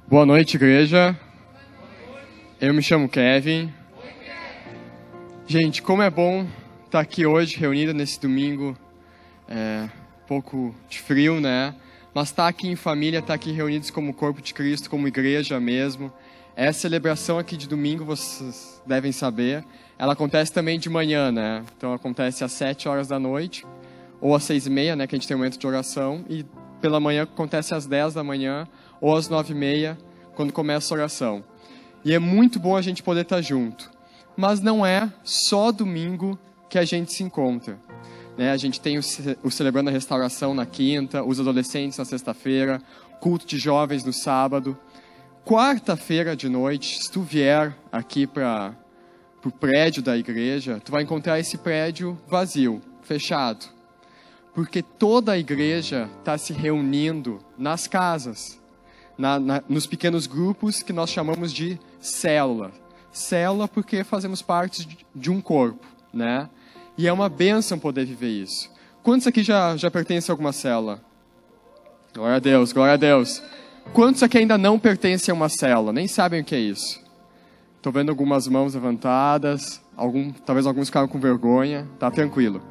Boa noite, igreja. Eu me chamo Kevin. Gente, como é bom estar aqui hoje, reunido nesse domingo, um pouco de frio, né? Mas estar aqui em família, estar aqui reunidos como corpo de Cristo, como igreja mesmo. Essa celebração aqui de domingo, vocês devem saber, ela acontece também de manhã, né? Então acontece às 7 horas da noite, ou às 6h30, né? Que a gente tem um momento de oração, e pela manhã acontece às 10 da manhã, ou às 9h30, quando começa a oração. E é muito bom a gente poder estar junto. Mas não é só domingo que a gente se encontra, né? A gente tem o Celebrando a Restauração na quinta, os adolescentes na sexta-feira, culto de jovens no sábado. Quarta-feira de noite, se tu vier aqui para o prédio da igreja, tu vai encontrar esse prédio vazio, fechado. Porque toda a igreja está se reunindo nas casas, nos pequenos grupos que nós chamamos de célula. Célula porque fazemos parte de um corpo, né? E é uma bênção poder viver isso. Quantos aqui já pertencem a alguma célula? Glória a Deus, glória a Deus. Quantos aqui ainda não pertencem a uma célula? Nem sabem o que é isso. Estou vendo algumas mãos levantadas, talvez alguns ficaram com vergonha, tá tranquilo.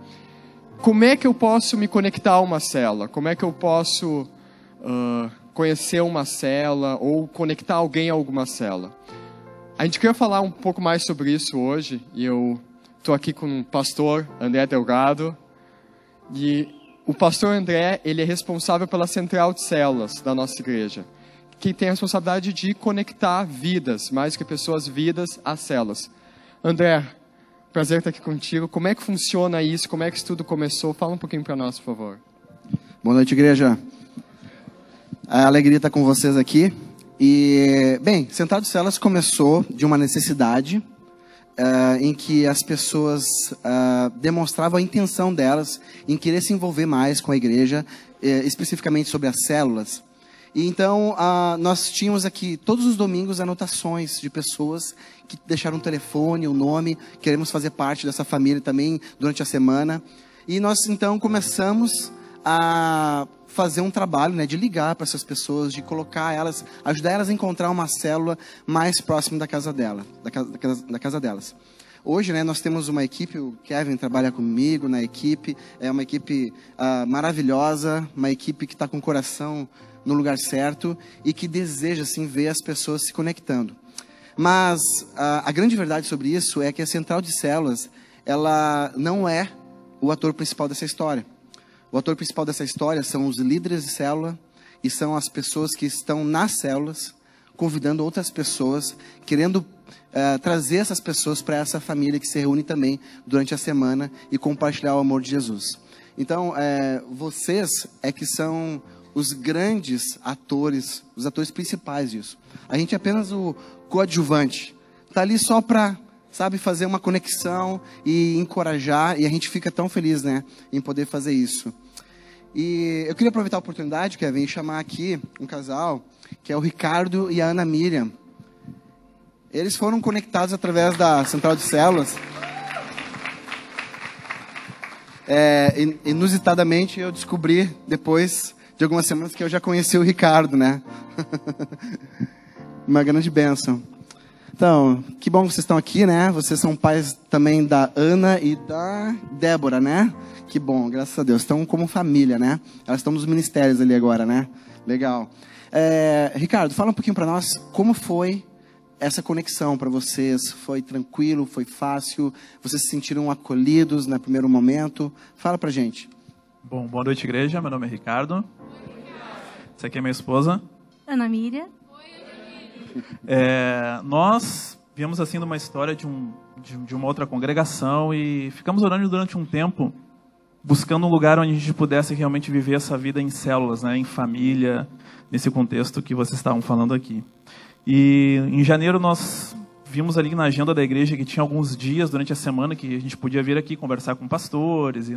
Como é que eu posso me conectar a uma célula? Como é que eu posso conhecer uma célula ou conectar alguém a alguma célula? A gente queria falar um pouco mais sobre isso hoje, e eu estou aqui com o pastor André Delgado, e o pastor André, ele é responsável pela central de células da nossa igreja, que tem a responsabilidade de conectar vidas, mais que pessoas, vidas às células. André, prazer estar aqui contigo. Como é que funciona isso? Como é que isso tudo começou? Fala um pouquinho para nós, por favor. Boa noite, igreja. É a alegria estar com vocês aqui. E, bem, Central de Células começou de uma necessidade em que as pessoas demonstravam a intenção delas em querer se envolver mais com a igreja, especificamente sobre as células. E então, nós tínhamos aqui, todos os domingos, anotações de pessoas que deixaram um telefone, um nome, queremos fazer parte dessa família também durante a semana. E nós, então, começamos a fazer um trabalho, né, de ligar para essas pessoas, de colocar elas, ajudar elas a encontrar uma célula mais próxima da casa delas. Hoje, né, nós temos uma equipe, o Kevin trabalha comigo na equipe, é uma equipe maravilhosa, uma equipe que está com o coração no lugar certo e que deseja, assim, ver as pessoas se conectando. Mas a grande verdade sobre isso é que a Central de Células, ela não é o ator principal dessa história. O ator principal dessa história são os líderes de célula e são as pessoas que estão nas células, convidando outras pessoas, querendo trazer essas pessoas para essa família que se reúne também durante a semana e compartilhar o amor de Jesus. Então, vocês é que são os grandes atores, os atores principais disso. A gente é apenas o coadjuvante. Está ali só para, sabe, fazer uma conexão e encorajar, e a gente fica tão feliz, né, em poder fazer isso. E eu queria aproveitar a oportunidade, Kevin, e chamar aqui um casal, que é o Ricardo e a Ana Miriam. Eles foram conectados através da Central de Células. Inusitadamente, eu descobri, depois de algumas semanas, que eu já conheci o Ricardo, né? Uma grande bênção. Então, que bom que vocês estão aqui, né? Vocês são pais também da Ana e da Débora, né? Que bom, graças a Deus. Estão como família, né? Elas estão nos ministérios ali agora, né? Legal. Ricardo, fala um pouquinho para nós como foi essa conexão para vocês. Foi tranquilo? Foi fácil? Vocês se sentiram acolhidos no primeiro momento? Fala pra gente. Bom, boa noite, igreja. Meu nome é Ricardo. Essa aqui é minha esposa. Ana Miriam. Nós viemos assim numa história de uma outra congregação e ficamos orando durante um tempo, buscando um lugar onde a gente pudesse realmente viver essa vida em células, né, em família, nesse contexto que vocês estavam falando aqui. E em janeiro nós vimos ali na agenda da igreja que tinha alguns dias durante a semana que a gente podia vir aqui conversar com pastores,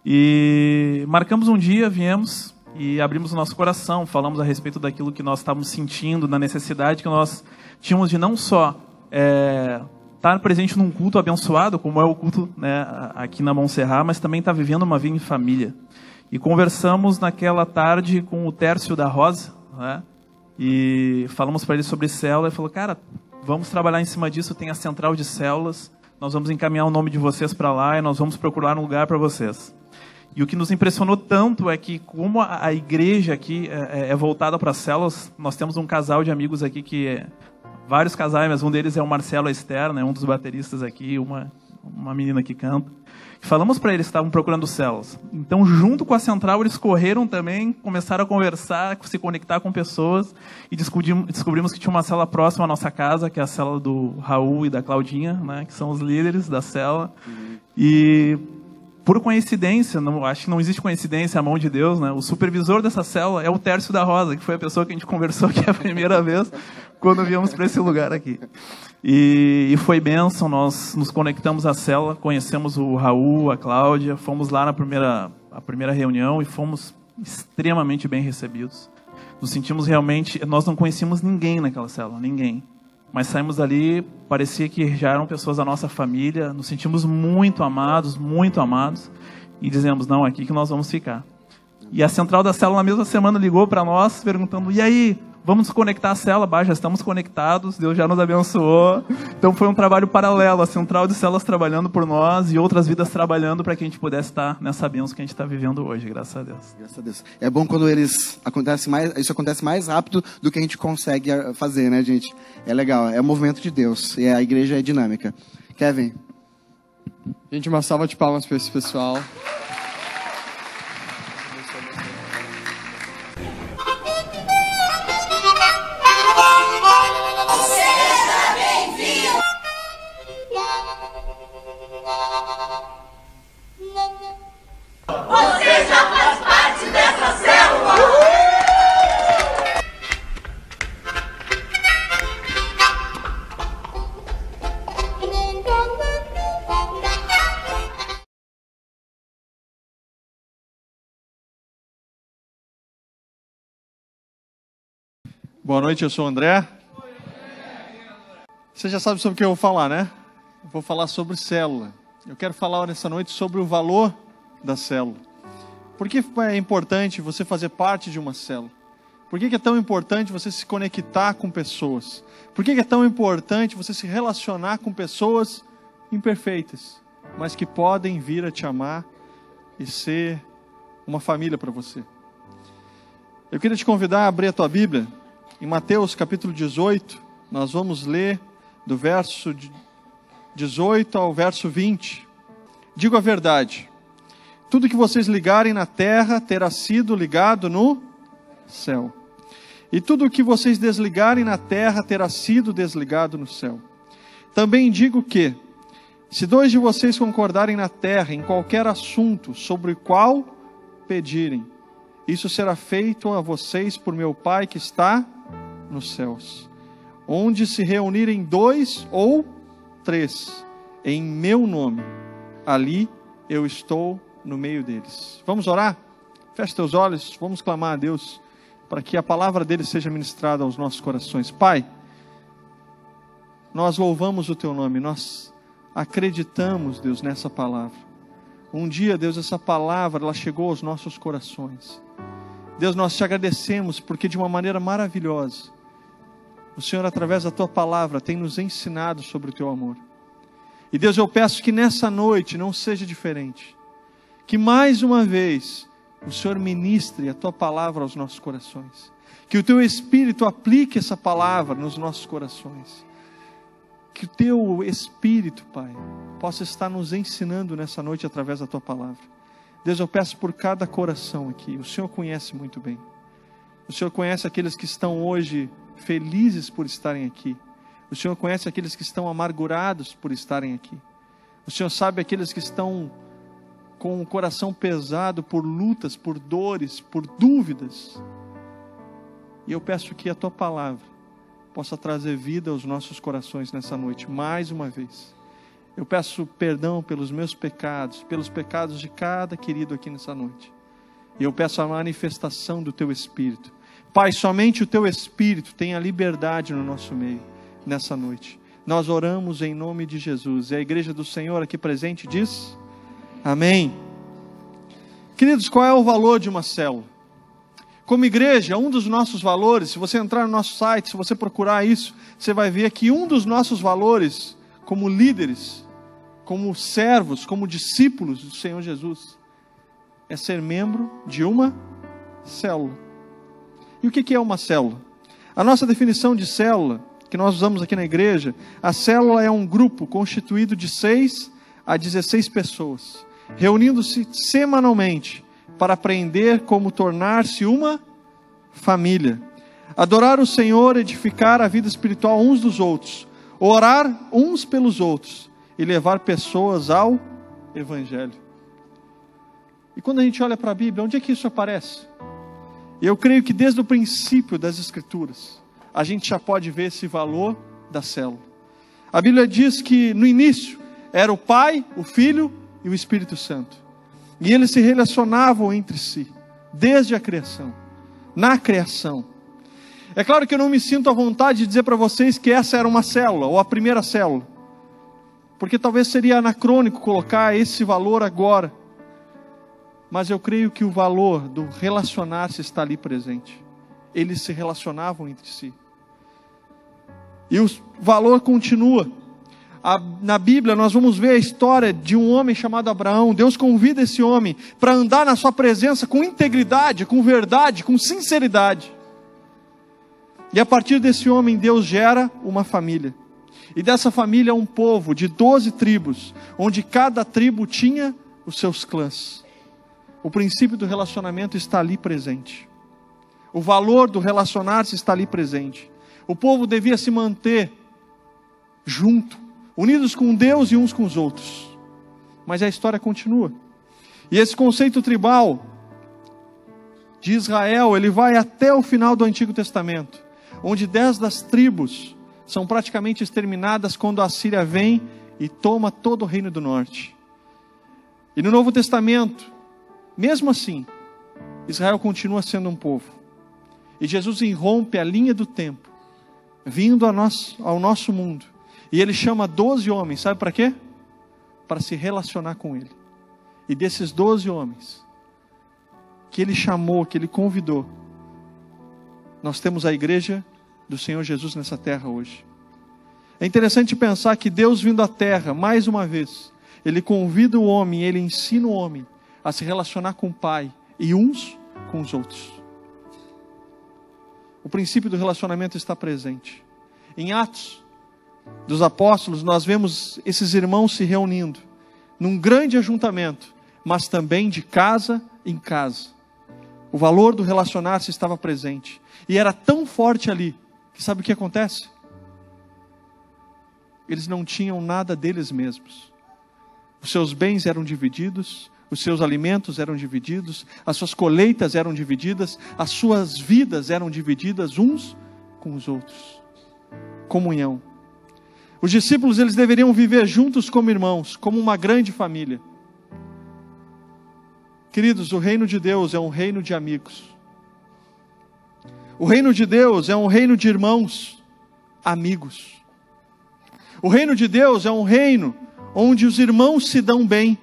e marcamos um dia, viemos e abrimos o nosso coração, falamos a respeito daquilo que nós estávamos sentindo, na necessidade que nós tínhamos de não só estar presente num culto abençoado, como é o culto, né, aqui na Montserrat, mas também estar vivendo uma vida em família. E conversamos naquela tarde com o Tércio da Rosa, né, E falamos para ele sobre célula, e falou, cara, vamos trabalhar em cima disso, tem a central de células, nós vamos encaminhar o nome de vocês para lá e nós vamos procurar um lugar para vocês. E o que nos impressionou tanto é que, como a igreja aqui é voltada para células, nós temos um casal de amigos aqui vários casais, mas um deles é o Marcelo Esther, né, um dos bateristas aqui, uma menina que canta. Falamos para eles que estavam procurando células. Então, junto com a central, eles correram também, começaram a conversar, se conectar com pessoas e descobrimos que tinha uma célula próxima à nossa casa, que é a célula do Raul e da Claudinha, né, que são os líderes da célula. E por coincidência, acho que não existe coincidência, a mão de Deus, né? O supervisor dessa célula é o Tércio da Rosa, que foi a pessoa que a gente conversou aqui a primeira vez, quando viemos para esse lugar aqui. E foi bênção, nós nos conectamos à célula, conhecemos o Raul, a Cláudia, fomos lá na primeira reunião e fomos extremamente bem recebidos. Nos sentimos realmente, nós não conhecíamos ninguém naquela célula, ninguém. Mas saímos dali, parecia que já eram pessoas da nossa família, nos sentimos muito amados, e dizemos, não, é aqui que nós vamos ficar. E a central da célula, na mesma semana, ligou para nós, perguntando, e aí, vamos conectar a célula? Já estamos conectados, Deus já nos abençoou. Então foi um trabalho paralelo, a central de células trabalhando por nós e outras vidas trabalhando para que a gente pudesse estar nessa bênção que a gente está vivendo hoje, graças a Deus. Graças a Deus. É bom quando isso acontece mais rápido do que a gente consegue fazer, né, gente? É legal, é o movimento de Deus e a igreja é dinâmica. Kevin? Gente, uma salva de palmas para esse pessoal. Você já faz parte dessa célula! Boa noite, eu sou o André. Você já sabe sobre o que eu vou falar, né? Eu vou falar sobre célula. Eu quero falar nessa noite sobre o valor da célula. Por que é importante você fazer parte de uma célula? Por que é tão importante você se conectar com pessoas? Por que é tão importante você se relacionar com pessoas imperfeitas, mas que podem vir a te amar e ser uma família para você? Eu queria te convidar a abrir a tua Bíblia em Mateus capítulo 18. Nós vamos ler do verso 18 ao verso 20. Digo a verdade: tudo que vocês ligarem na terra terá sido ligado no céu. E tudo o que vocês desligarem na terra terá sido desligado no céu. Também digo que, se 2 de vocês concordarem na terra em qualquer assunto sobre o qual pedirem, isso será feito a vocês por meu Pai que está nos céus. Onde se reunirem 2 ou 3 em meu nome, ali eu estou no meio deles. Vamos orar? Feche teus olhos, vamos clamar a Deus para que a palavra dele seja ministrada aos nossos corações. Pai, nós louvamos o teu nome, nós acreditamos, Deus, nessa palavra. Um dia, Deus, essa palavra, ela chegou aos nossos corações. Deus, nós te agradecemos porque de uma maneira maravilhosa, o Senhor, através da tua palavra, tem nos ensinado sobre o teu amor. E Deus, eu peço que nessa noite não seja diferente. Que mais uma vez o Senhor ministre a tua palavra aos nossos corações. Que o teu Espírito aplique essa palavra nos nossos corações. Que o teu Espírito, Pai, possa estar nos ensinando nessa noite através da tua palavra. Deus, eu peço por cada coração aqui. O Senhor conhece muito bem. O Senhor conhece aqueles que estão hoje felizes por estarem aqui. O Senhor conhece aqueles que estão amargurados por estarem aqui. O Senhor sabe aqueles que estão com o coração pesado por lutas, por dores, por dúvidas. E eu peço que a tua palavra possa trazer vida aos nossos corações nessa noite, mais uma vez. Eu peço perdão pelos meus pecados, pelos pecados de cada querido aqui nessa noite. E eu peço a manifestação do teu Espírito. Pai, somente o teu Espírito tem a liberdade no nosso meio, nessa noite. Nós oramos em nome de Jesus. E a igreja do Senhor aqui presente diz: amém. Queridos, qual é o valor de uma célula? Como igreja, um dos nossos valores, se você entrar no nosso site, se você procurar isso, você vai ver que um dos nossos valores, como líderes, como servos, como discípulos do Senhor Jesus, é ser membro de uma célula. E o que é uma célula? A nossa definição de célula, que nós usamos aqui na igreja, a célula é um grupo constituído de 6 a 16 pessoas, reunindo-se semanalmente para aprender como tornar-se uma família, adorar o Senhor, edificar a vida espiritual uns dos outros, orar uns pelos outros e levar pessoas ao Evangelho. E quando a gente olha para a Bíblia, onde é que isso aparece? Eu creio que desde o princípio das Escrituras, a gente já pode ver esse valor da célula. A Bíblia diz que no início era o Pai, o Filho e o Espírito Santo. E eles se relacionavam entre si, desde a criação, na criação. É claro que eu não me sinto à vontade de dizer para vocês que essa era uma célula, ou a primeira célula. Porque talvez seria anacrônico colocar esse valor agora. Mas eu creio que o valor do relacionar-se está ali presente. Eles se relacionavam entre si. E o valor continua. Na Bíblia nós vamos ver a história de um homem chamado Abraão. Deus convida esse homem para andar na sua presença com integridade, com verdade, com sinceridade. E a partir desse homem Deus gera uma família. E dessa família um povo de 12 tribos, onde cada tribo tinha os seus clãs. O princípio do relacionamento está ali presente. O valor do relacionar-se está ali presente. O povo devia se manter junto, unidos com Deus e uns com os outros. Mas a história continua. E esse conceito tribal de Israel, ele vai até o final do Antigo Testamento, onde 10 das tribos são praticamente exterminadas quando a Assíria vem e toma todo o reino do norte. E no Novo Testamento, mesmo assim, Israel continua sendo um povo. E Jesus irrompe a linha do tempo, vindo ao nosso mundo. E ele chama 12 homens, sabe para quê? Para se relacionar com ele. E desses 12 homens, que ele chamou, que ele convidou, nós temos a igreja do Senhor Jesus nessa terra hoje. É interessante pensar que Deus vindo à terra, mais uma vez, ele convida o homem, ele ensina o homem a se relacionar com o Pai e uns com os outros. O princípio do relacionamento está presente. Em Atos dos Apóstolos, nós vemos esses irmãos se reunindo num grande ajuntamento, mas também de casa em casa. O valor do relacionar-se estava presente. E era tão forte ali, que sabe o que acontece? Eles não tinham nada deles mesmos. Os seus bens eram divididos, os seus alimentos eram divididos, as suas colheitas eram divididas, as suas vidas eram divididas uns com os outros. Comunhão. Os discípulos, eles deveriam viver juntos como irmãos, como uma grande família. Queridos, o reino de Deus é um reino de amigos. O reino de Deus é um reino de irmãos, amigos. O reino de Deus é um reino onde os irmãos se dão bem.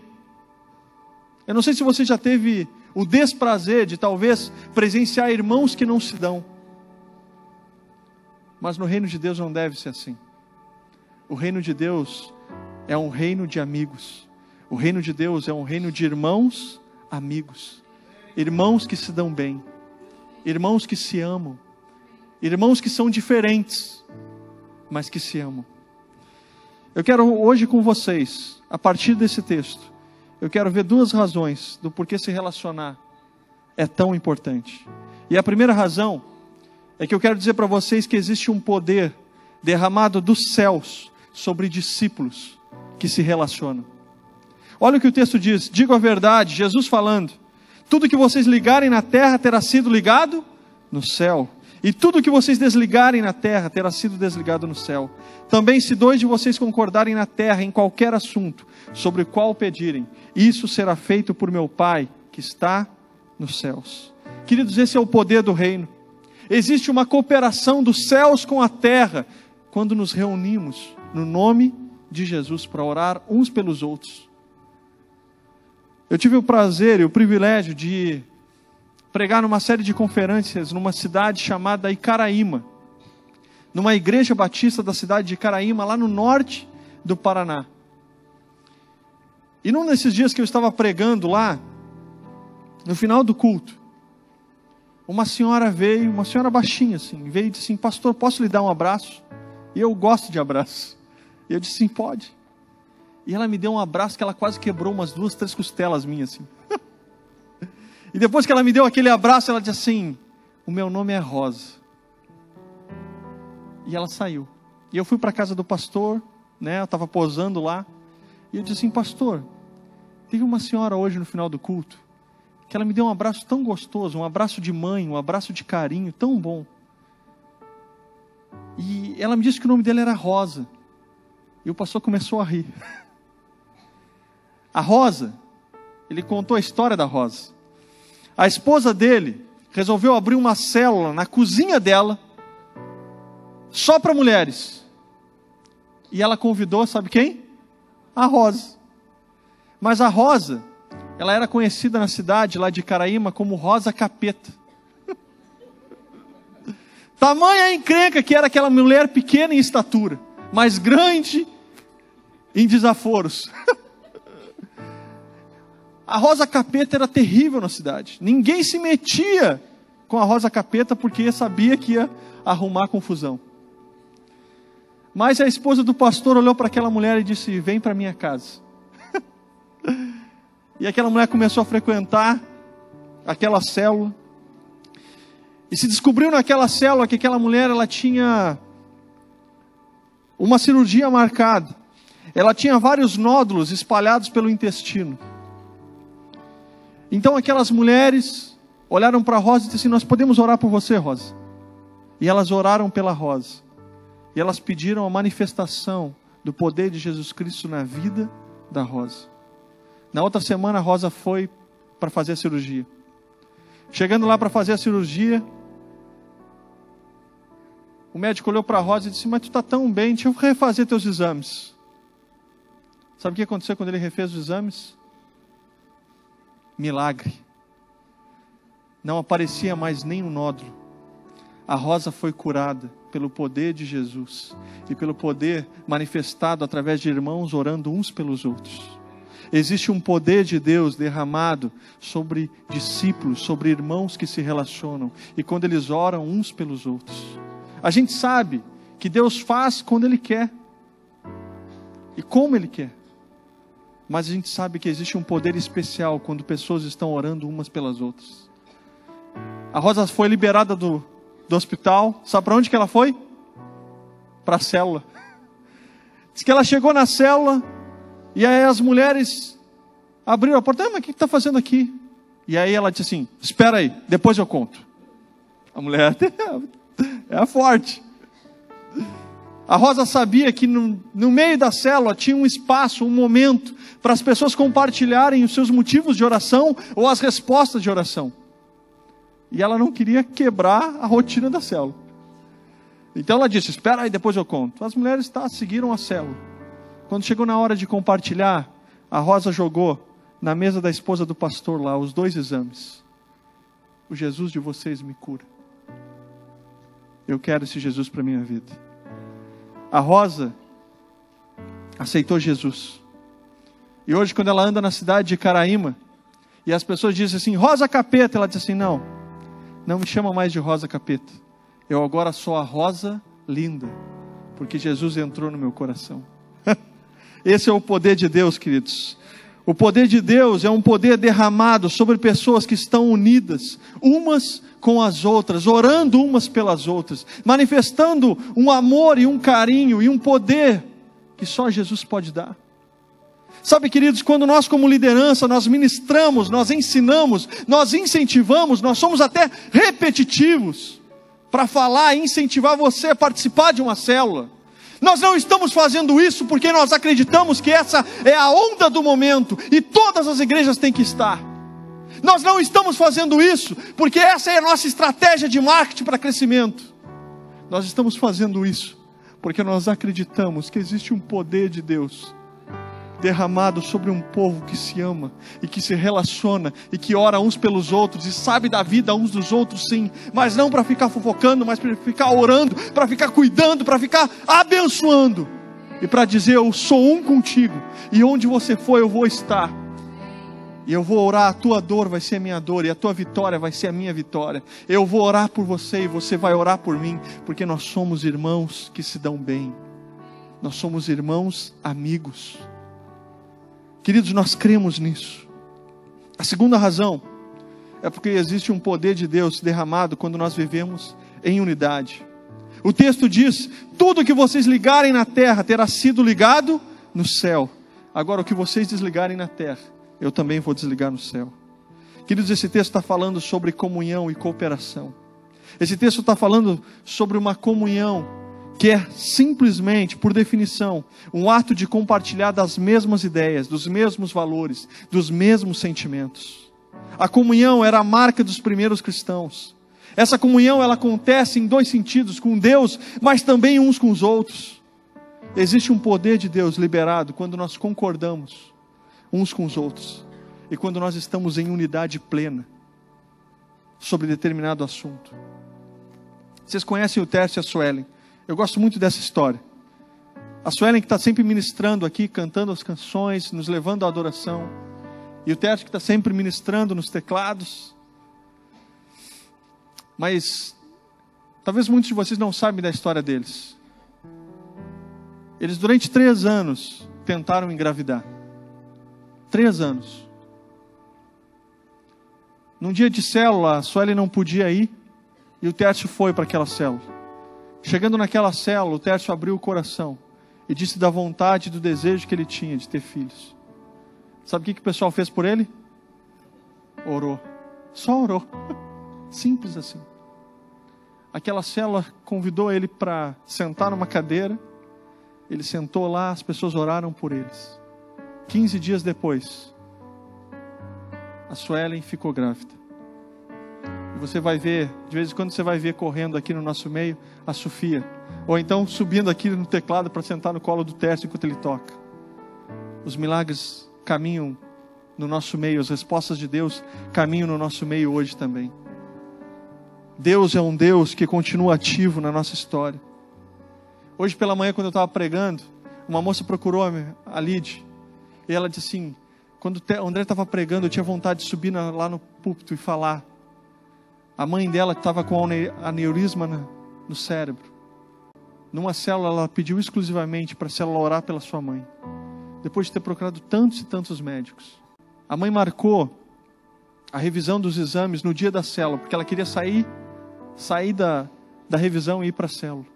Eu não sei se você já teve o desprazer de talvez presenciar irmãos que não se dão. Mas no reino de Deus não deve ser assim. O reino de Deus é um reino de amigos. O reino de Deus é um reino de irmãos, amigos. Irmãos que se dão bem. Irmãos que se amam. Irmãos que são diferentes, mas que se amam. Eu quero hoje com vocês, a partir desse texto, eu quero ver 2 razões do porquê se relacionar é tão importante. E a primeira razão é que eu quero dizer para vocês que existe um poder derramado dos céus sobre discípulos que se relacionam. Olha o que o texto diz: digo a verdade, Jesus falando, tudo que vocês ligarem na terra terá sido ligado no céu, e tudo que vocês desligarem na terra terá sido desligado no céu. Também se 2 de vocês concordarem na terra em qualquer assunto, sobre o qual pedirem, isso será feito por meu Pai, que está nos céus. Queridos, esse é o poder do reino. Existe uma cooperação dos céus com a terra, quando nos reunimos no nome de Jesus, para orar uns pelos outros. Eu tive o prazer e o privilégio de pregar numa série de conferências numa cidade chamada Icaraíma, numa igreja batista da cidade de Icaraíma, lá no norte do Paraná. E num desses dias que eu estava pregando lá, no final do culto, uma senhora veio, uma senhora baixinha assim, veio e disse assim: pastor, posso lhe dar um abraço? E eu gosto de abraço. E eu disse sim, pode. E ela me deu um abraço que ela quase quebrou umas 2, 3 costelas minhas assim. E depois que ela me deu aquele abraço, ela disse assim: o meu nome é Rosa. E ela saiu. E eu fui para a casa do pastor, né? Eu estava posando lá. E eu disse assim: pastor, teve uma senhora hoje no final do culto, que ela me deu um abraço tão gostoso, um abraço de mãe, um abraço de carinho, tão bom. E ela me disse que o nome dela era Rosa. E o pastor começou a rir. A Rosa, ele contou a história da Rosa. A esposa dele resolveu abrir uma célula na cozinha dela, só para mulheres. E ela convidou, sabe quem? A Rosa. Mas a Rosa, ela era conhecida na cidade lá de Icaraíma como Rosa Capeta. Tamanha encrenca que era aquela mulher pequena em estatura, mas grande em desaforos. A Rosa Capeta era terrível na cidade. Ninguém se metia com a Rosa Capeta porque sabia que ia arrumar confusão. Mas a esposa do pastor olhou para aquela mulher e disse: vem para minha casa. E aquela mulher começou a frequentar aquela célula. E se descobriu naquela célula que aquela mulher, ela tinha uma cirurgia marcada. Ela tinha vários nódulos espalhados pelo intestino. Então aquelas mulheres olharam para a Rosa e disseram assim: nós podemos orar por você, Rosa? E elas oraram pela Rosa. E elas pediram a manifestação do poder de Jesus Cristo na vida da Rosa. Na outra semana a Rosa foi para fazer a cirurgia. Chegando lá para fazer a cirurgia, o médico olhou para a Rosa e disse: mas tu está tão bem, deixa eu refazer teus exames. Sabe o que aconteceu quando ele refez os exames? Milagre. Não aparecia mais nenhum nódulo. A Rosa foi curada pelo poder de Jesus e pelo poder manifestado através de irmãos orando uns pelos outros. Existe um poder de Deus derramado sobre discípulos, sobre irmãos que se relacionam, e quando eles oram uns pelos outros. A gente sabe que Deus faz quando Ele quer e como Ele quer. Mas a gente sabe que existe um poder especial quando pessoas estão orando umas pelas outras. A Rosa foi liberada do hospital. Sabe para onde que ela foi? Para a célula. Diz que ela chegou na célula e aí as mulheres abriram a porta. Mas o que está fazendo aqui? E aí ela disse assim: espera aí, depois eu conto. A mulher é forte. A Rosa sabia que no meio da célula tinha um espaço, um momento para as pessoas compartilharem os seus motivos de oração ou as respostas de oração. E ela não queria quebrar a rotina da célula. Então ela disse: espera aí, depois eu conto. As mulheres seguiram a célula. Quando chegou na hora de compartilhar, a Rosa jogou na mesa da esposa do pastor lá os 2 exames. O Jesus de vocês me cura. Eu quero esse Jesus para a minha vida. A Rosa aceitou Jesus. E hoje, quando ela anda na cidade de Icaraíma, e as pessoas dizem assim: Rosa Capeta, ela diz assim: não me chama mais de Rosa Capeta. Eu agora sou a Rosa Linda, porque Jesus entrou no meu coração. Esse é o poder de Deus, queridos. O poder de Deus é um poder derramado sobre pessoas que estão unidas, umas com as outras, orando umas pelas outras, manifestando um amor e um carinho e um poder que só Jesus pode dar. Sabe, queridos, quando nós como liderança, nós ministramos, nós ensinamos, nós incentivamos, nós somos até repetitivos para falar e incentivar você a participar de uma célula. Nós não estamos fazendo isso porque nós acreditamos que essa é a onda do momento e todas as igrejas têm que estar. Nós não estamos fazendo isso porque essa é a nossa estratégia de marketing para crescimento. Nós estamos fazendo isso porque nós acreditamos que existe um poder de Deus derramado sobre um povo que se ama e que se relaciona e que ora uns pelos outros e sabe da vida uns dos outros, sim, mas não para ficar fofocando, mas para ficar orando, para ficar cuidando, para ficar abençoando e para dizer: eu sou um contigo e onde você for eu vou estar, e eu vou orar, a tua dor vai ser a minha dor e a tua vitória vai ser a minha vitória. Eu vou orar por você e você vai orar por mim, porque nós somos irmãos que se dão bem, nós somos irmãos amigos. Queridos, nós cremos nisso. A segunda razão é porque existe um poder de Deus derramado quando nós vivemos em unidade. O texto diz: tudo que vocês ligarem na terra terá sido ligado no céu. Agora, o que vocês desligarem na terra, eu também vou desligar no céu. Queridos, esse texto está falando sobre comunhão e cooperação. Esse texto está falando sobre uma comunhão que é simplesmente, por definição, um ato de compartilhar das mesmas ideias, dos mesmos valores, dos mesmos sentimentos. A comunhão era a marca dos primeiros cristãos. Essa comunhão, ela acontece em dois sentidos: com Deus, mas também uns com os outros. Existe um poder de Deus liberado quando nós concordamos uns com os outros e quando nós estamos em unidade plena sobre determinado assunto. Vocês conhecem o Tércio e a Suelen? Eu gosto muito dessa história. A Suelen, que está sempre ministrando aqui, cantando as canções, nos levando à adoração, e o Tércio, que está sempre ministrando nos teclados. Mas talvez muitos de vocês não sabem da história deles. Eles durante 3 anos tentaram engravidar. 3 anos. Num dia de célula, a Suelen não podia ir e o Tércio foi para aquela célula. Chegando naquela célula, o Tércio abriu o coração e disse da vontade e do desejo que ele tinha de ter filhos. Sabe o que o pessoal fez por ele? Orou. Só orou. Simples assim. Aquela célula convidou ele para sentar numa cadeira. Ele sentou lá, as pessoas oraram por eles. 15 dias depois, a Suelen ficou grávida. E você vai ver, de vez em quando você vai ver correndo aqui no nosso meio, a Sofia. Ou então subindo aqui no teclado para sentar no colo do Tércio enquanto ele toca. Os milagres caminham no nosso meio, as respostas de Deus caminham no nosso meio hoje também. Deus é um Deus que continua ativo na nossa história. Hoje pela manhã, quando eu estava pregando, uma moça procurou a Lid. E ela disse assim: quando o André estava pregando, eu tinha vontade de subir lá no púlpito e falar. A mãe dela estava com aneurisma no cérebro. Numa célula, ela pediu exclusivamente para a célula orar pela sua mãe. Depois de ter procurado tantos e tantos médicos. A mãe marcou a revisão dos exames no dia da célula, porque ela queria sair da revisão e ir para a célula.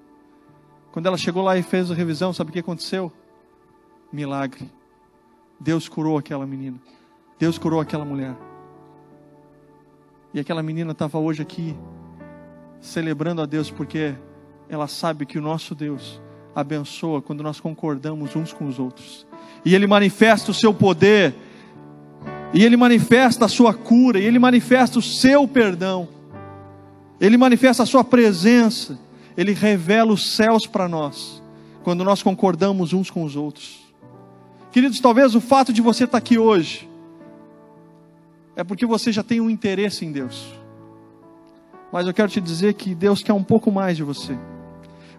Quando ela chegou lá e fez a revisão, sabe o que aconteceu? Milagre. Deus curou aquela menina. Deus curou aquela mulher. E aquela menina estava hoje aqui celebrando a Deus, porque ela sabe que o nosso Deus abençoa quando nós concordamos uns com os outros. E Ele manifesta o seu poder, e Ele manifesta a sua cura, e Ele manifesta o seu perdão, Ele manifesta a sua presença, Ele revela os céus para nós, quando nós concordamos uns com os outros. Queridos, talvez o fato de você estar aqui hoje é porque você já tem um interesse em Deus. Mas eu quero te dizer que Deus quer um pouco mais de você.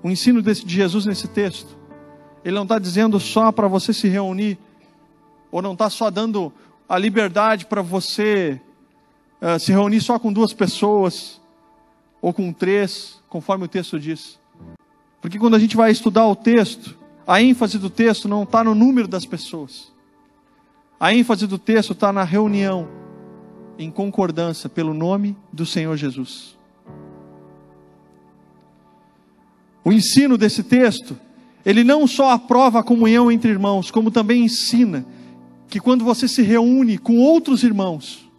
O ensino de Jesus nesse texto, Ele não está dizendo só para você se reunir, ou não está só dando a liberdade para você se reunir só com 2 pessoas, ou com 3, conforme o texto diz. Porque quando a gente vai estudar o texto, a ênfase do texto não está no número das pessoas. A ênfase do texto está na reunião, em concordância pelo nome do Senhor Jesus. O ensino desse texto, ele não só aprova a comunhão entre irmãos, como também ensina que quando você se reúne com outros irmãos,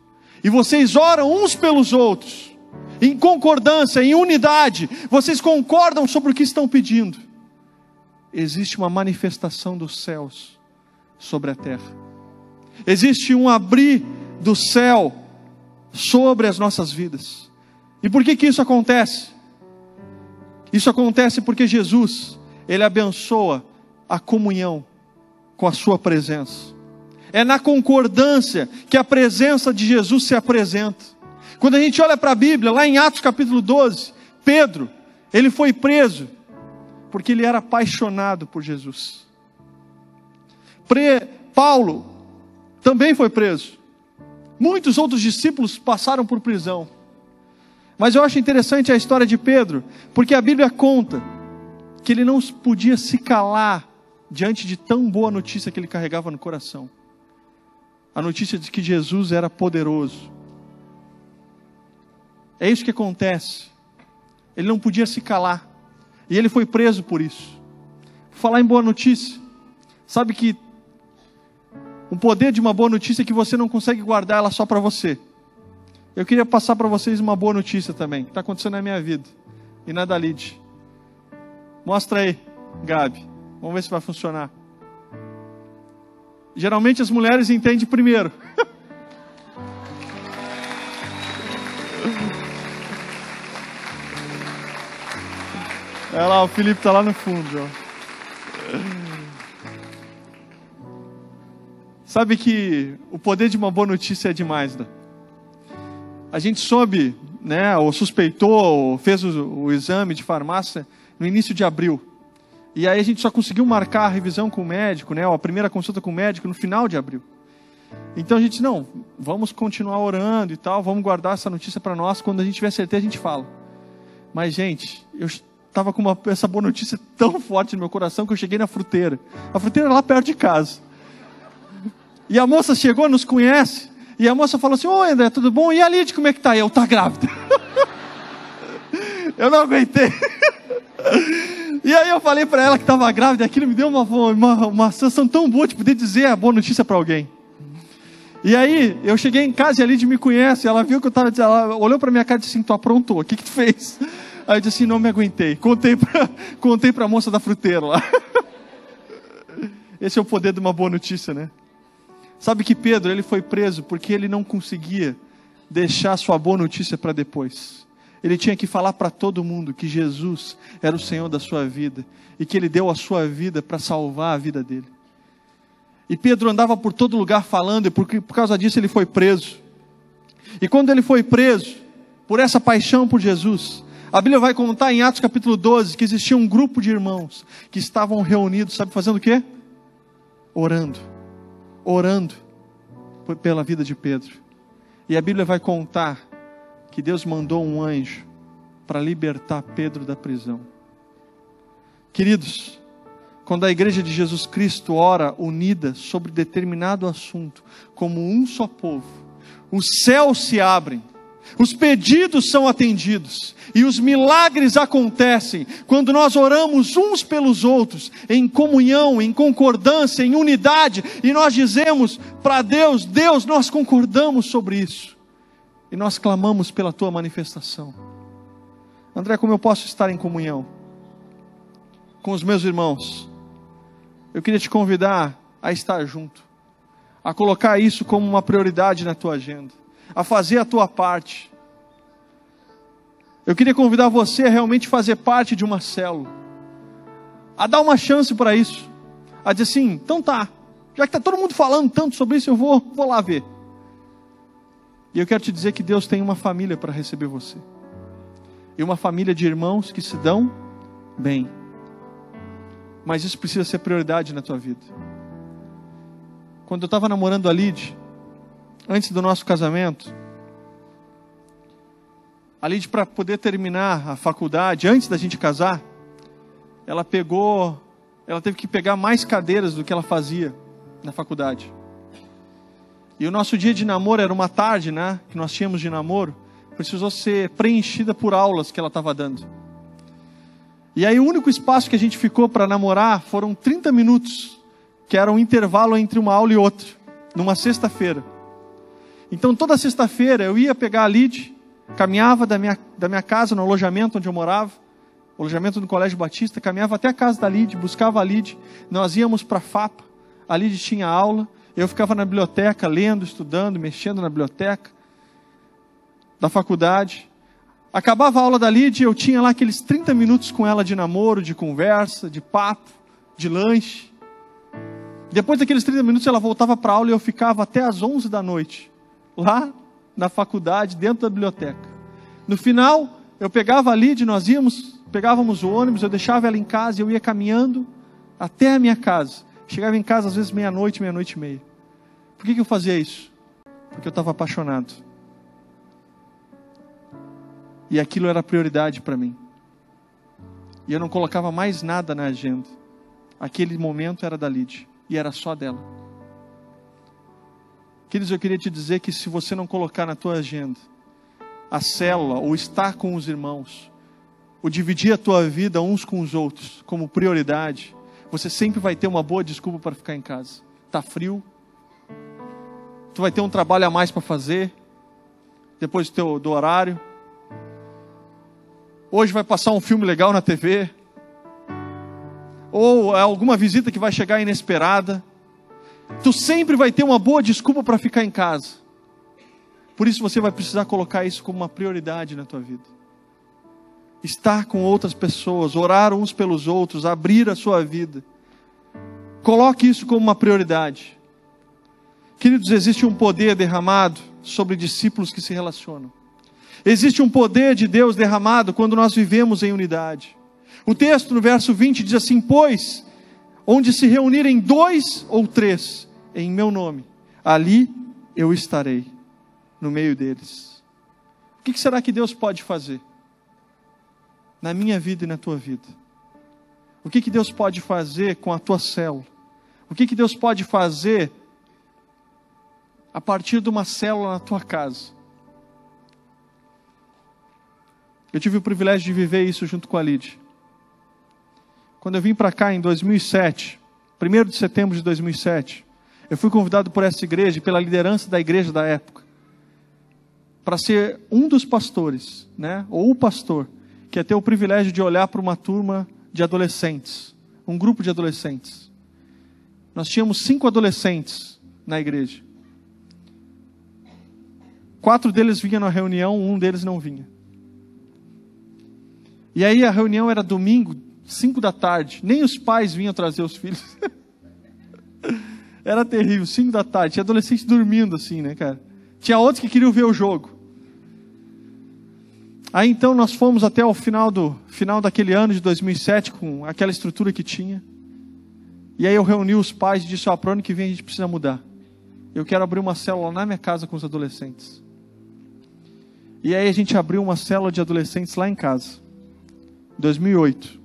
e vocês oram uns pelos outros, em concordância, em unidade, vocês concordam sobre o que estão pedindo, existe uma manifestação dos céus sobre a terra. Existe um abrir do céu sobre as nossas vidas. E por que isso acontece? Isso acontece porque Jesus, Ele abençoa a comunhão com a sua presença. É na concordância que a presença de Jesus se apresenta. Quando a gente olha para a Bíblia, lá em Atos capítulo 12, Pedro, ele foi preso porque ele era apaixonado por Jesus. Paulo também foi preso. Muitos outros discípulos passaram por prisão. Mas eu acho interessante a história de Pedro, porque a Bíblia conta que ele não podia se calar diante de tão boa notícia que ele carregava no coração. A notícia de que Jesus era poderoso. É isso que acontece. Ele não podia se calar. E ele foi preso por isso. Falar em boa notícia. Sabe que o poder de uma boa notícia é que você não consegue guardar ela só para você. Eu queria passar para vocês uma boa notícia também, que está acontecendo na minha vida. E na da Lid. Mostra aí, Gabi. Vamos ver se vai funcionar. Geralmente as mulheres entendem primeiro. Olha lá, o Felipe está lá no fundo. Ó. Sabe que o poder de uma boa notícia é demais, né? A gente soube, né, ou suspeitou, ou fez o exame de farmácia no início de abril. E aí a gente só conseguiu marcar a revisão com o médico, né, ou a primeira consulta com o médico no final de abril. Então a gente, não, vamos continuar orando e tal, vamos guardar essa notícia para nós, quando a gente tiver certeza a gente fala. Mas gente, eu estava com essa boa notícia tão forte no meu coração que eu cheguei na fruteira. A fruteira é lá perto de casa. E a moça chegou, nos conhece, e a moça falou assim: oi André, tudo bom? E a Lid, como é que tá? Eu, tá grávida. Eu não aguentei. E aí eu falei para ela que estava grávida, aquilo me deu uma sensação tão boa de poder dizer a boa notícia para alguém. E aí eu cheguei em casa e a Lid me conhece, ela viu que eu estava, ela olhou para minha cara e disse assim: tu aprontou, o que tu fez? Aí eu disse assim: não me aguentei, contei para a moça da fruteira lá. Esse é o poder de uma boa notícia, né? Sabe que Pedro, ele foi preso porque ele não conseguia deixar sua boa notícia para depois. Ele tinha que falar para todo mundo que Jesus era o Senhor da sua vida e que Ele deu a sua vida para salvar a vida dele. E Pedro andava por todo lugar falando, e por causa disso ele foi preso. E quando ele foi preso, por essa paixão por Jesus, a Bíblia vai contar em Atos capítulo 12 que existia um grupo de irmãos que estavam reunidos, sabe fazendo o quê? Orando pela vida de Pedro. E a Bíblia vai contar que Deus mandou um anjo para libertar Pedro da prisão. Queridos, quando a igreja de Jesus Cristo ora unida sobre determinado assunto, como um só povo, os céus se abrem, os pedidos são atendidos, e os milagres acontecem, quando nós oramos uns pelos outros, em comunhão, em concordância, em unidade, e nós dizemos para Deus: Deus, nós concordamos sobre isso, e nós clamamos pela tua manifestação. André, como eu posso estar em comunhão com os meus irmãos? Eu queria te convidar a estar junto, a colocar isso como uma prioridade na tua agenda, a fazer a tua parte. Eu queria convidar você a realmente fazer parte de uma célula, a dar uma chance para isso, a dizer assim: então tá, já que está todo mundo falando tanto sobre isso, eu vou lá ver. E eu quero te dizer que Deus tem uma família para receber você, e uma família de irmãos que se dão bem. Mas isso precisa ser prioridade na tua vida. Quando eu estava namorando a Lid, antes do nosso casamento, a Lid, para poder terminar a faculdade, antes da gente casar, ela teve que pegar mais cadeiras do que ela fazia na faculdade. E o nosso dia de namoro era uma tarde, né, que nós tínhamos de namoro, precisou ser preenchida por aulas que ela estava dando. E aí o único espaço que a gente ficou para namorar foram 30 minutos, que era um intervalo entre uma aula e outra, numa sexta-feira. Então toda sexta-feira eu ia pegar a Lid, caminhava da minha casa no alojamento onde eu morava, alojamento no Colégio Batista, caminhava até a casa da Lid, buscava a Lid, nós íamos para a FAPA, a Lid tinha aula, eu ficava na biblioteca lendo, estudando, mexendo na biblioteca da faculdade. Acabava a aula da Lid, eu tinha lá aqueles 30 minutos com ela de namoro, de conversa, de papo, de lanche. Depois daqueles 30 minutos ela voltava para a aula e eu ficava até às 11 da noite, lá na faculdade, dentro da biblioteca. No final, eu pegava a Lídia, nós pegávamos o ônibus, eu deixava ela em casa e eu ia caminhando até a minha casa. Chegava em casa às vezes meia-noite, meia-noite e meia. Por que eu fazia isso? Porque eu estava apaixonado. E aquilo era prioridade para mim. E eu não colocava mais nada na agenda. Aquele momento era da Lídia. E era só dela. Queridos, eu queria te dizer que se você não colocar na tua agenda a célula, ou estar com os irmãos, ou dividir a tua vida uns com os outros como prioridade, você sempre vai ter uma boa desculpa para ficar em casa. Está frio, tu vai ter um trabalho a mais para fazer, depois do horário. Hoje vai passar um filme legal na TV, ou alguma visita que vai chegar inesperada. Tu sempre vai ter uma boa desculpa para ficar em casa. Por isso você vai precisar colocar isso como uma prioridade na tua vida. Estar com outras pessoas, orar uns pelos outros, abrir a sua vida. Coloque isso como uma prioridade. Queridos, existe um poder derramado sobre discípulos que se relacionam. Existe um poder de Deus derramado quando nós vivemos em unidade. O texto no verso 20 diz assim: pois, onde se reunirem 2 ou 3 em meu nome, ali eu estarei no meio deles. O que será que Deus pode fazer na minha vida e na tua vida? O que Deus pode fazer com a tua célula? O que Deus pode fazer a partir de uma célula na tua casa? Eu tive o privilégio de viver isso junto com a Lídia. Quando eu vim para cá em 2007, 1º de setembro de 2007, eu fui convidado por essa igreja e pela liderança da igreja da época, para ser um dos pastores, né? Ou o pastor, que ia ter o privilégio de olhar para uma turma de adolescentes, um grupo de adolescentes. Nós tínhamos 5 adolescentes na igreja. 4 deles vinham na reunião, 1 deles não vinha. E aí a reunião era domingo, 5 da tarde, nem os pais vinham trazer os filhos. Era terrível, 5 da tarde, tinha adolescente dormindo assim, né, cara? Tinha outros que queriam ver o jogo. Aí então nós fomos até o final daquele ano de 2007, com aquela estrutura que tinha. E aí eu reuni os pais e disse: ó, para o ano que vem a gente precisa mudar. Eu quero abrir uma célula na minha casa com os adolescentes. E aí a gente abriu uma célula de adolescentes lá em casa, em 2008.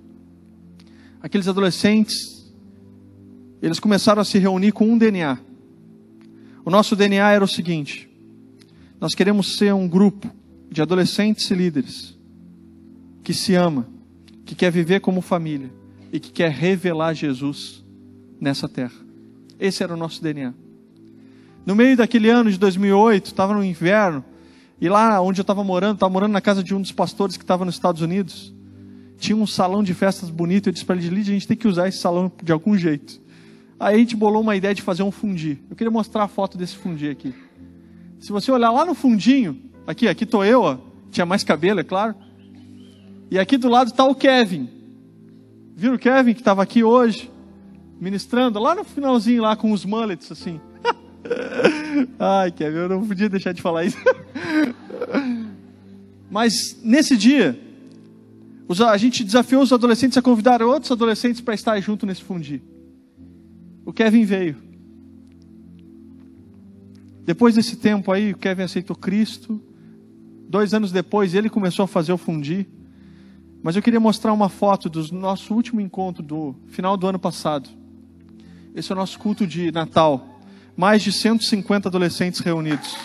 Aqueles adolescentes, eles começaram a se reunir com um DNA. O nosso DNA era o seguinte: nós queremos ser um grupo de adolescentes e líderes que se ama, que quer viver como família e que quer revelar Jesus nessa terra. Esse era o nosso DNA. No meio daquele ano de 2008, estava no inverno, e lá onde eu estava morando na casa de um dos pastores que estava nos Estados Unidos. Tinha um salão de festas bonito. Eu disse para ele: Lídia, a gente tem que usar esse salão de algum jeito. Aí a gente bolou uma ideia de fazer um fundi. Eu queria mostrar a foto desse fundi aqui. Se você olhar lá no fundinho, aqui estou eu, ó. Tinha mais cabelo, é claro. E aqui do lado está o Kevin. Viram o Kevin que estava aqui hoje, ministrando, lá no finalzinho, lá com os mullets, assim. Ai, Kevin, eu não podia deixar de falar isso. Mas nesse dia, a gente desafiou os adolescentes a convidar outros adolescentes para estar junto nesse fundi. O Kevin veio. Depois desse tempo aí, o Kevin aceitou Cristo. 2 anos depois, ele começou a fazer o fundi. Mas eu queria mostrar uma foto do nosso último encontro do final do ano passado. Esse é o nosso culto de Natal. Mais de 150 adolescentes reunidos,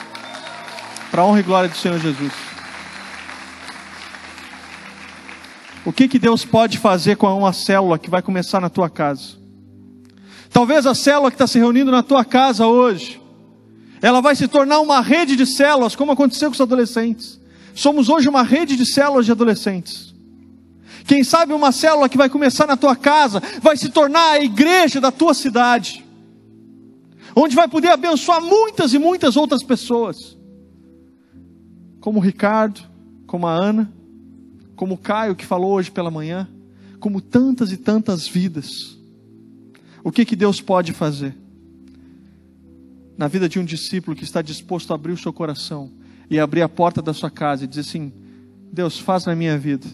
para a honra e glória do Senhor Jesus. O que Deus pode fazer com uma célula que vai começar na tua casa? Talvez a célula que está se reunindo na tua casa hoje, ela vai se tornar uma rede de células, como aconteceu com os adolescentes. Somos hoje uma rede de células de adolescentes. Quem sabe uma célula que vai começar na tua casa, vai se tornar a igreja da tua cidade, onde vai poder abençoar muitas e muitas outras pessoas, como o Ricardo, como a Ana, como o Caio que falou hoje pela manhã, como tantas e tantas vidas. O que Deus pode fazer na vida de um discípulo que está disposto a abrir o seu coração e abrir a porta da sua casa e dizer assim: Deus, faz na minha vida,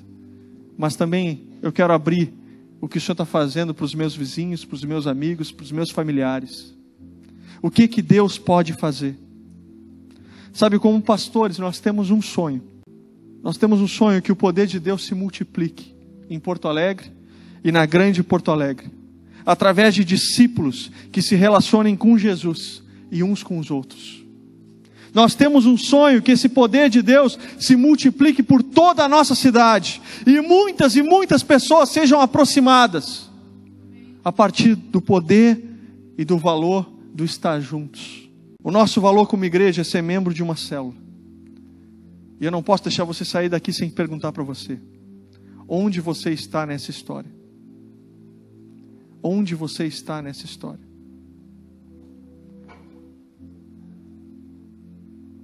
mas também eu quero abrir o que o Senhor está fazendo para os meus vizinhos, para os meus amigos, para os meus familiares. O que Deus pode fazer? Sabe, como pastores, nós temos um sonho. Nós temos um sonho que o poder de Deus se multiplique em Porto Alegre e na grande Porto Alegre, através de discípulos que se relacionem com Jesus e uns com os outros. Nós temos um sonho que esse poder de Deus se multiplique por toda a nossa cidade e muitas pessoas sejam aproximadas a partir do poder e do valor do estar juntos. O nosso valor como igreja é ser membro de uma célula. E eu não posso deixar você sair daqui sem perguntar para você: onde você está nessa história? Onde você está nessa história?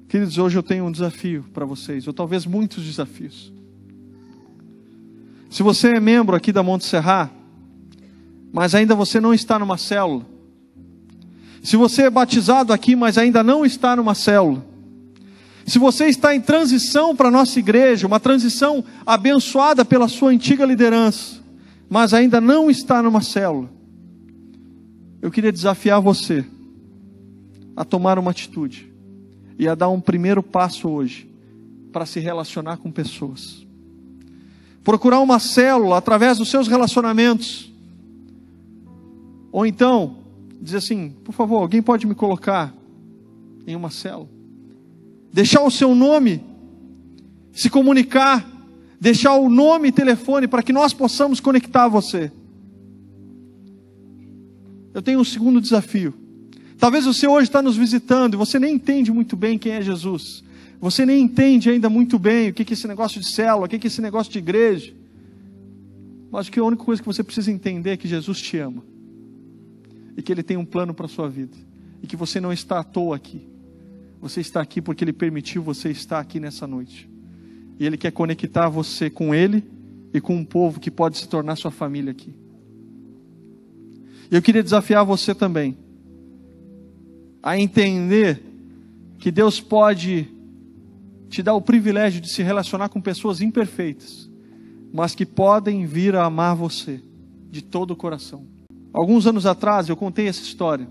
Queridos, hoje eu tenho um desafio para vocês, ou talvez muitos desafios. Se você é membro aqui da Monte Serra, mas ainda você não está numa célula. Se você é batizado aqui, mas ainda não está numa célula. Se você está em transição para a nossa igreja, uma transição abençoada pela sua antiga liderança, mas ainda não está numa célula, eu queria desafiar você a tomar uma atitude e a dar um primeiro passo hoje para se relacionar com pessoas. Procurar uma célula através dos seus relacionamentos. Ou então, dizer assim: por favor, alguém pode me colocar em uma célula? Deixar o seu nome, se comunicar, deixar o nome e telefone para que nós possamos conectar você. Eu tenho um segundo desafio. Talvez você hoje está nos visitando e você nem entende muito bem quem é Jesus. Você nem entende ainda muito bem o que é esse negócio de célula, o que é esse negócio de igreja. Mas a única coisa que você precisa entender é que Jesus te ama. E que Ele tem um plano para a sua vida. E que você não está à toa aqui. Você está aqui porque Ele permitiu você estar aqui nessa noite. E Ele quer conectar você com Ele e com um povo que pode se tornar sua família aqui. E eu queria desafiar você também a entender que Deus pode te dar o privilégio de se relacionar com pessoas imperfeitas, mas que podem vir a amar você de todo o coração. Alguns anos atrás eu contei essa história,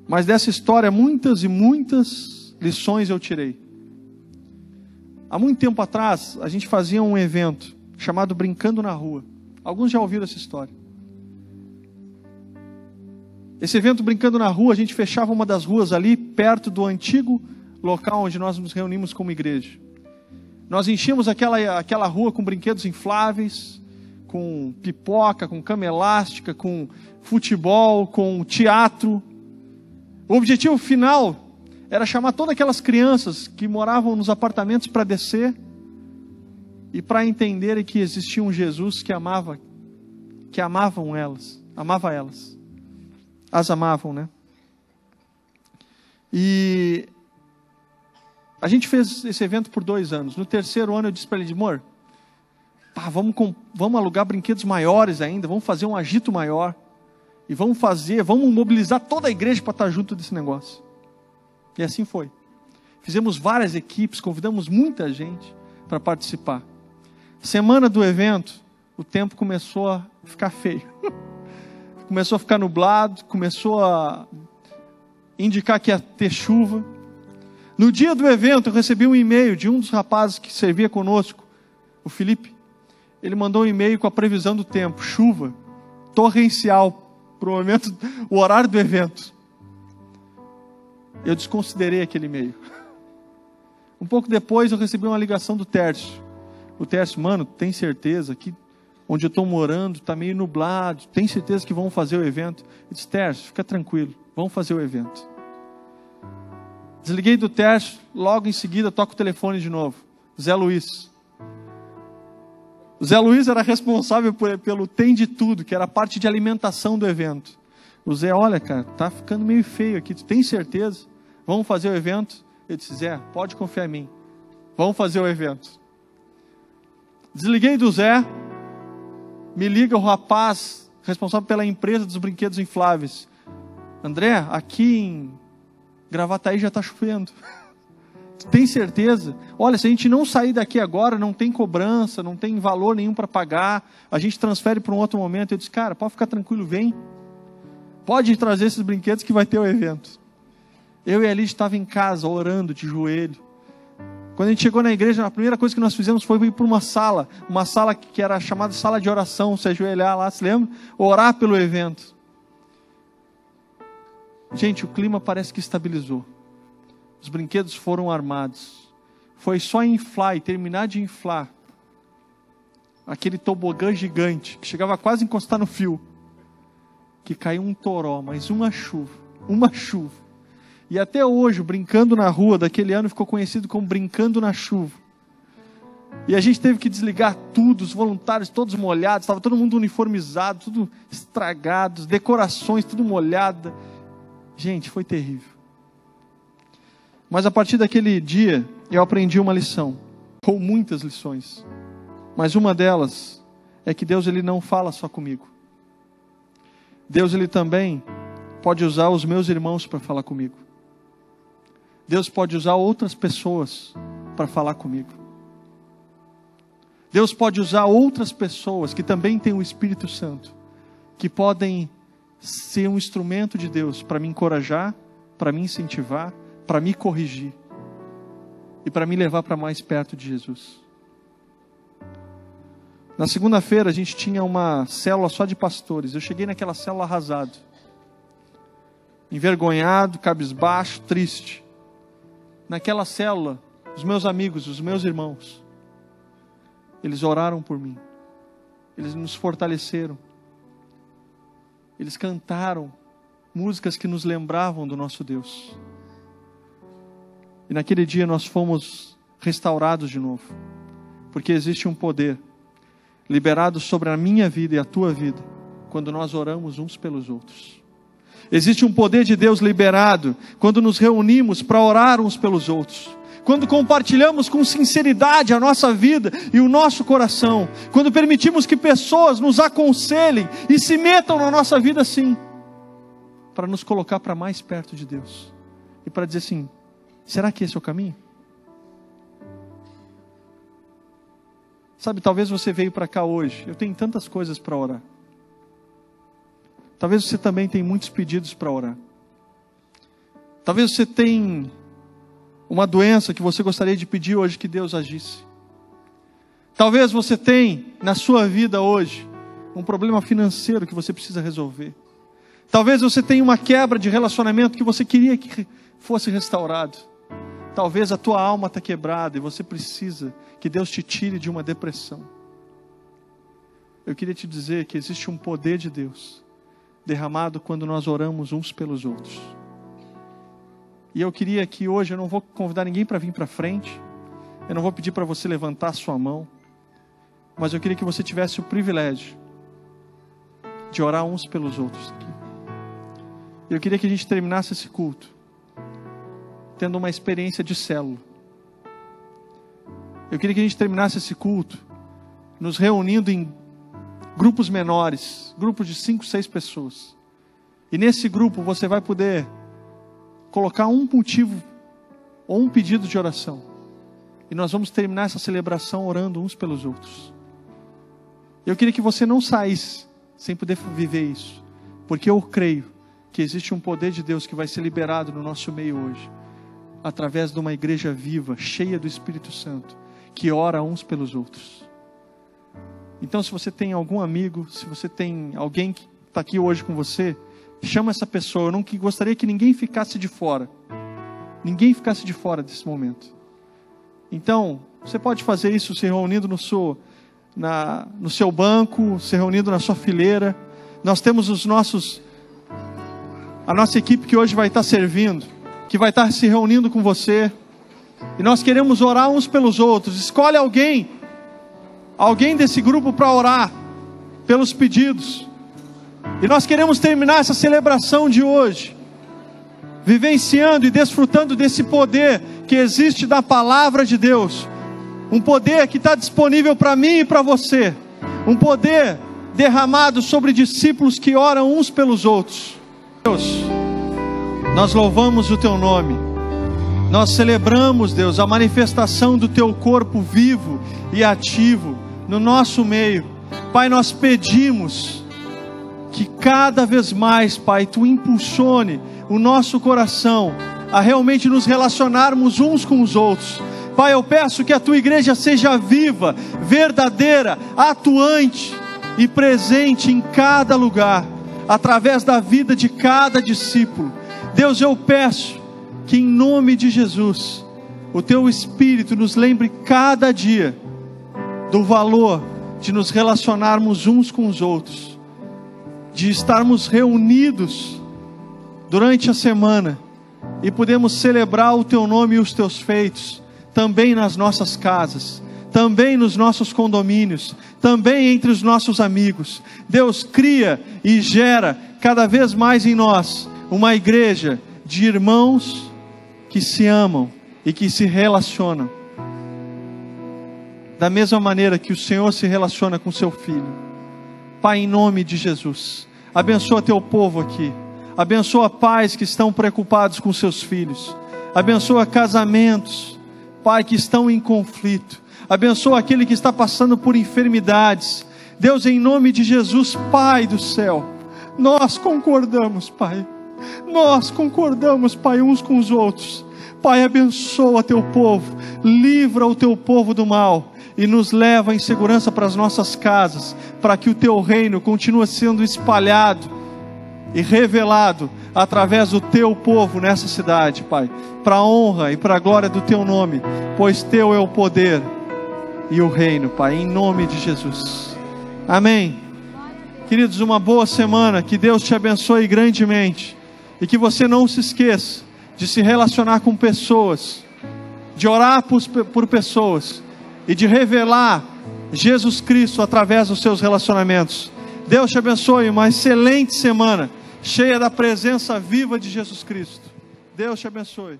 mas dessa história muitas e muitas lições eu tirei. Há muito tempo atrás a gente fazia um evento chamado Brincando na Rua. Alguns já ouviram essa história. Esse evento Brincando na Rua, a gente fechava uma das ruas ali, perto do antigo local onde nós nos reunimos como igreja. Nós enchíamos aquela rua com brinquedos infláveis, com pipoca, com cama elástica, com futebol, com teatro. O objetivo final era chamar todas aquelas crianças que moravam nos apartamentos para descer e para entenderem que existia um Jesus que amava elas. As amavam, né? E a gente fez esse evento por 2 anos. No 3º ano eu disse para ele: amor, vamos alugar brinquedos maiores ainda, vamos fazer um agito maior. E vamos mobilizar toda a igreja para estar junto desse negócio. E assim foi. Fizemos várias equipes, convidamos muita gente para participar. Semana do evento, o tempo começou a ficar feio. Começou a ficar nublado, começou a indicar que ia ter chuva. No dia do evento, eu recebi um e-mail de um dos rapazes que servia conosco, o Felipe. Ele mandou um e-mail com a previsão do tempo: chuva torrencial para o horário do evento. Eu desconsiderei aquele e-mail. Um pouco depois eu recebi uma ligação do Tércio. O Tércio: mano, tem certeza que onde eu estou morando está meio nublado, tem certeza que vão fazer o evento? Eu disse: Tércio, fica tranquilo, vamos fazer o evento. Desliguei do Tércio, logo em seguida toco o telefone de novo. Zé Luiz. O Zé Luiz era responsável pelo Tem de Tudo, que era a parte de alimentação do evento. O Zé: olha, cara, tá ficando meio feio aqui, tu tem certeza? Vamos fazer o evento? Eu disse: Zé, pode confiar em mim, vamos fazer o evento. Desliguei do Zé, me liga o rapaz responsável pela empresa dos brinquedos infláveis. André, aqui em Gravataí já está chovendo. Tem certeza? Olha, se a gente não sair daqui agora, não tem cobrança, não tem valor nenhum para pagar, a gente transfere para um outro momento. Eu disse, cara, pode ficar tranquilo, vem. Pode trazer esses brinquedos que vai ter o evento. Eu e a Lidia estava em casa, orando de joelho. Quando a gente chegou na igreja, a primeira coisa que nós fizemos foi ir para uma sala que era chamada sala de oração, se ajoelhar lá, se lembra? Orar pelo evento. Gente, o clima parece que estabilizou. Os brinquedos foram armados. Foi só inflar e terminar de inflar aquele tobogã gigante, que chegava a quase a encostar no fio, que caiu um toró, mas uma chuva. E até hoje, o Brincando na Rua daquele ano ficou conhecido como Brincando na Chuva. E a gente teve que desligar tudo, os voluntários todos molhados, estava todo mundo uniformizado, tudo estragado, decorações tudo molhada. Gente, foi terrível. Mas a partir daquele dia, eu aprendi uma lição, ou muitas lições. Mas uma delas é que Deus, Ele não fala só comigo. Deus, Ele também pode usar os meus irmãos para falar comigo. Deus pode usar outras pessoas para falar comigo. Deus pode usar outras pessoas que também têm o Espírito Santo, que podem ser um instrumento de Deus para me encorajar, para me incentivar, para me corrigir e para me levar para mais perto de Jesus. Na segunda-feira a gente tinha uma célula só de pastores. Eu cheguei naquela célula arrasado, envergonhado, cabisbaixo, triste. Naquela célula, os meus amigos, os meus irmãos, eles oraram por mim, eles nos fortaleceram, eles cantaram músicas que nos lembravam do nosso Deus. E naquele dia nós fomos restaurados de novo, porque existe um poder liberado sobre a minha vida e a tua vida, quando nós oramos uns pelos outros. Existe um poder de Deus liberado quando nos reunimos para orar uns pelos outros, quando compartilhamos com sinceridade a nossa vida e o nosso coração, quando permitimos que pessoas nos aconselhem e se metam na nossa vida assim, para nos colocar para mais perto de Deus e para dizer assim, será que esse é o caminho? Sabe, talvez você veio para cá hoje, eu tenho tantas coisas para orar. Talvez você também tenha muitos pedidos para orar. Talvez você tenha uma doença que você gostaria de pedir hoje que Deus agisse. Talvez você tenha na sua vida hoje um problema financeiro que você precisa resolver. Talvez você tenha uma quebra de relacionamento que você queria que fosse restaurado. Talvez a tua alma está quebrada e você precisa que Deus te tire de uma depressão. Eu queria te dizer que existe um poder de Deus derramado quando nós oramos uns pelos outros. E eu queria que hoje, eu não vou convidar ninguém para vir para frente, eu não vou pedir para você levantar a sua mão, mas eu queria que você tivesse o privilégio de orar uns pelos outros aqui. Eu queria que a gente terminasse esse culto tendo uma experiência de célula. Eu queria que a gente terminasse esse culto nos reunindo em grupos menores, grupos de 5, 6 pessoas. E nesse grupo você vai poder colocar um motivo ou um pedido de oração. E nós vamos terminar essa celebração orando uns pelos outros. Eu queria que você não saísse sem poder viver isso, porque eu creio que existe um poder de Deus que vai ser liberado no nosso meio hoje, através de uma igreja viva, cheia do Espírito Santo, que ora uns pelos outros. Então, se você tem algum amigo, se você tem alguém que está aqui hoje com você, chama essa pessoa. Eu não gostaria que ninguém ficasse de fora. Ninguém ficasse de fora desse momento. Então, você pode fazer isso se reunindo no seu banco, se reunindo na sua fileira. Nós temos a nossa equipe que hoje vai estar servindo, que vai estar se reunindo com você. E nós queremos orar uns pelos outros. Escolhe alguém desse grupo para orar pelos pedidos. E nós queremos terminar essa celebração de hoje vivenciando e desfrutando desse poder que existe da palavra de Deus. Um poder que está disponível para mim e para você. Um poder derramado sobre discípulos que oram uns pelos outros. Deus, nós louvamos o Teu nome. Nós celebramos, Deus, a manifestação do Teu corpo vivo e ativo no nosso meio. Pai, nós pedimos que cada vez mais, Pai, Tu impulsione o nosso coração a realmente nos relacionarmos uns com os outros. Pai, eu peço que a Tua igreja seja viva, verdadeira, atuante e presente em cada lugar, através da vida de cada discípulo. Deus, eu peço que em nome de Jesus, o Teu Espírito nos lembre cada dia do valor de nos relacionarmos uns com os outros, de estarmos reunidos durante a semana e podemos celebrar o Teu nome e os Teus feitos, também nas nossas casas, também nos nossos condomínios, também entre os nossos amigos. Deus, cria e gera cada vez mais em nós uma igreja de irmãos que se amam e que se relacionam da mesma maneira que o Senhor se relaciona com seu Filho. Pai, em nome de Jesus, abençoa Teu povo aqui, abençoa pais que estão preocupados com seus filhos, abençoa casamentos, Pai, que estão em conflito, abençoa aquele que está passando por enfermidades. Deus, em nome de Jesus, Pai do céu, nós concordamos, Pai, nós concordamos, Pai, uns com os outros. Pai, abençoa Teu povo, livra o Teu povo do mal e nos leva em segurança para as nossas casas, para que o Teu reino continue sendo espalhado e revelado através do Teu povo nessa cidade, Pai, para a honra e para a glória do Teu nome, pois Teu é o poder e o reino, Pai, em nome de Jesus. Amém. Queridos, uma boa semana, que Deus te abençoe grandemente e que você não se esqueça de se relacionar com pessoas, de orar por pessoas e de revelar Jesus Cristo através dos seus relacionamentos. Deus te abençoe, uma excelente semana, cheia da presença viva de Jesus Cristo. Deus te abençoe.